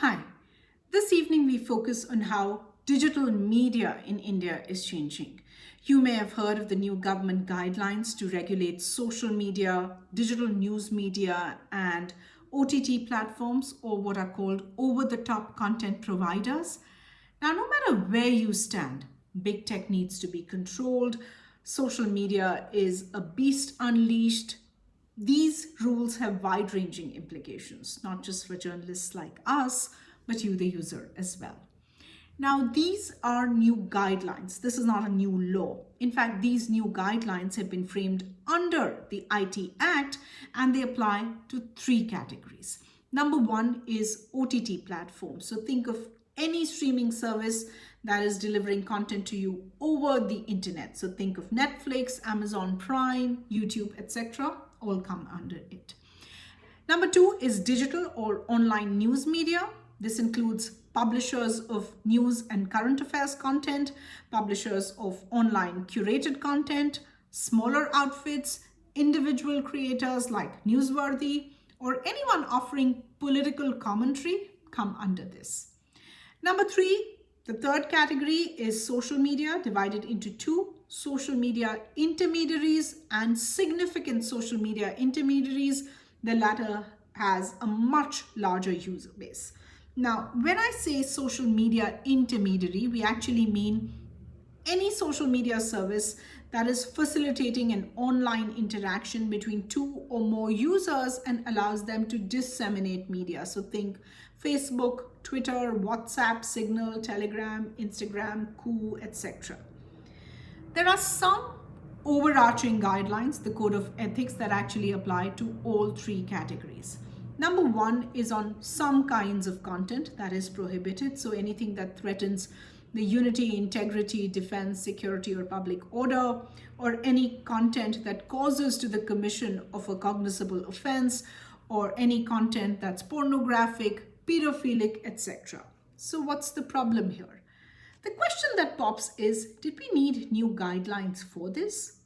Hi, this evening we focus on how digital media in India is changing. You may have heard of the new government guidelines to regulate social media, digital news media, and OTT platforms, or what are called over the top content providers. Now, no matter where you stand, big tech needs to be controlled. Social media is a beast unleashed. These rules have wide ranging implications, not just for journalists like us, but you, the user, as well. Now, these are new guidelines. This is not a new law. In fact, these new guidelines have been framed under the IT Act and they apply to three categories. Number one is OTT platforms. So think of any streaming service that is delivering content to you over the internet. So think of Netflix, Amazon Prime, YouTube, etc. All come under it. Number two is digital or online news media. This includes publishers of news and current affairs content, publishers of online curated content, smaller outfits, individual creators like Newsworthy, or anyone offering political commentary come under this. Number three, the third category is social media, divided into two: social media intermediaries and significant social media intermediaries. The latter has a much larger user base. Now, when I say social media intermediary, we actually mean any social media service that is facilitating an online interaction between two or more users and allows them to disseminate media. So think Facebook, Twitter, WhatsApp, Signal, Telegram, Instagram, Koo, etc. There are some overarching guidelines, the code of ethics, that actually apply to all three categories. Number one is on some kinds of content that is prohibited. So anything that threatens the unity, integrity, defense, security, or public order, or any content that causes to the commission of a cognizable offense, or any content that's pornographic, pedophilic, etc. So what's the problem here? The question that pops is, did we need new guidelines for this?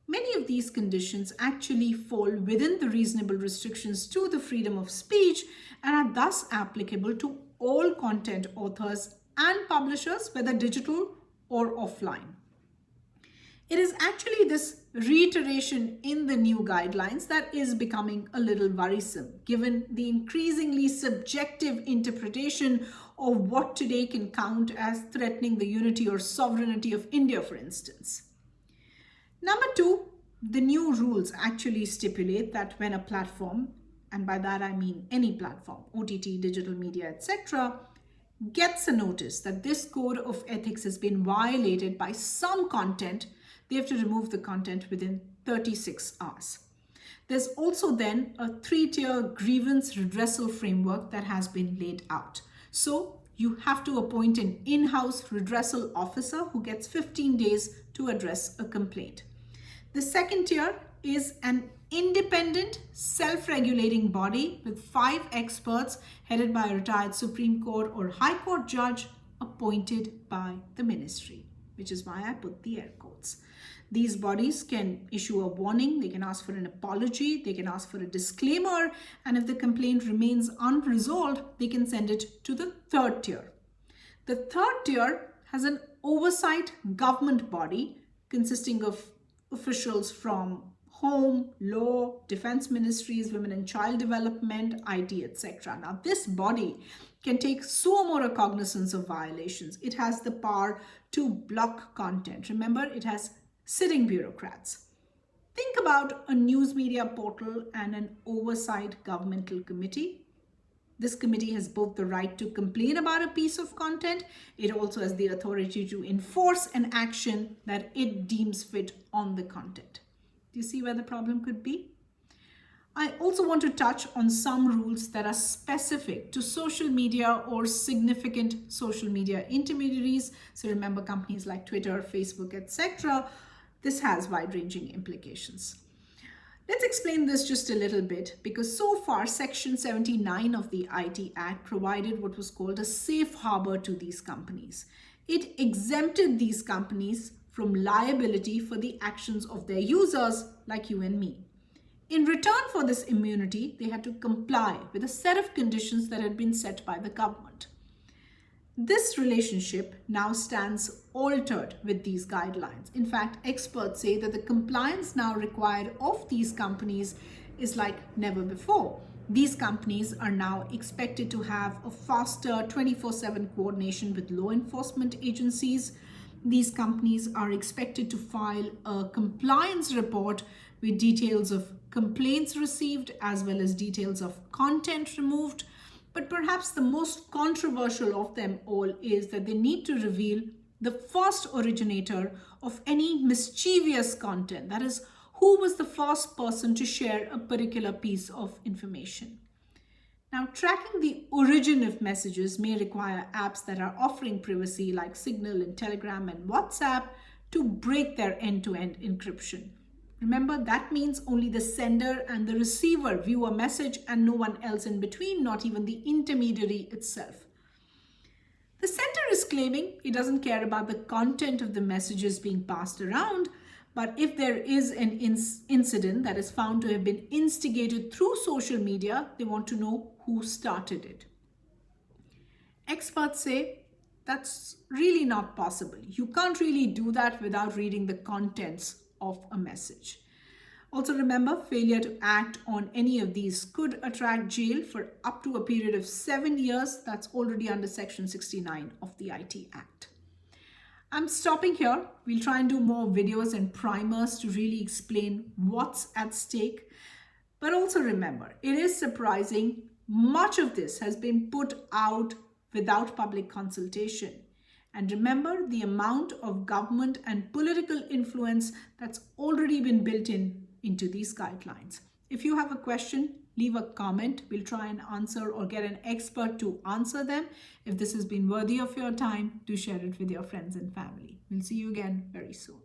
Many of these conditions actually fall within the reasonable restrictions to the freedom of speech and are thus applicable to all content authors and publishers, whether digital or offline. It is actually this reiteration in the new guidelines that is becoming a little worrisome, given the increasingly subjective interpretation of what today can count as threatening the unity or sovereignty of India, for instance. Number two, the new rules actually stipulate that when a platform, and by that I mean any platform, OTT, digital media, etc., gets a notice that this code of ethics has been violated by some content, they have to remove the content within 36 hours. There's also then a three-tier grievance redressal framework that has been laid out. So you have to appoint an in-house redressal officer who gets 15 days to address a complaint. The second tier is an independent, self-regulating body with 5 experts headed by a retired Supreme Court or High Court judge appointed by the ministry, which is why I put the air quotes. These bodies can issue a warning, they can ask for an apology, they can ask for a disclaimer, and if the complaint remains unresolved, they can send it to the third tier. The third tier has an oversight government body consisting of officials from home, law, defense ministries, women and child development, IT, etc. Now, this body can take suo motu cognizance of violations. It has the power to block content. Remember, it has sitting bureaucrats. Think about a news media portal and an oversight governmental committee. This committee has both the right to complain about a piece of content. It also has the authority to enforce an action that it deems fit on the content. Do you see where the problem could be? I also want to touch on some rules that are specific to social media or significant social media intermediaries. So remember, companies like Twitter, Facebook, etc. This has wide-ranging implications. Let's explain this just a little bit, because so far Section 79 of the IT Act provided what was called a safe harbor to these companies. It exempted these companies from liability for the actions of their users like you and me. In return for this immunity, they had to comply with a set of conditions that had been set by the government. This relationship now stands altered with these guidelines. In fact, experts say that the compliance now required of these companies is like never before. These companies are now expected to have a faster 24/7 coordination with law enforcement agencies. These companies are expected to file a compliance report with details of complaints received as well as details of content removed. But perhaps the most controversial of them all is that they need to reveal the first originator of any mischievous content. That is, who was the first person to share a particular piece of information. Now, tracking the origin of messages may require apps that are offering privacy like Signal and Telegram and WhatsApp to break their end-to-end encryption. Remember, that means only the sender and the receiver view a message and no one else in between, not even the intermediary itself. The sender is claiming he doesn't care about the content of the messages being passed around, but if there is an incident that is found to have been instigated through social media, they want to know who started it. Experts say that's really not possible. You can't really do that without reading the contents of a message. Also remember, failure to act on any of these could attract jail for up to a period of 7 years. That's already under Section 69 of the IT Act. I'm stopping here. We'll try and do more videos and primers to really explain what's at stake. But also remember, it is surprising much of this has been put out without public consultation. And remember the amount of government and political influence that's already been built into these guidelines. If you have a question, leave a comment. We'll try and answer or get an expert to answer them. If this has been worthy of your time, do share it with your friends and family. We'll see you again very soon.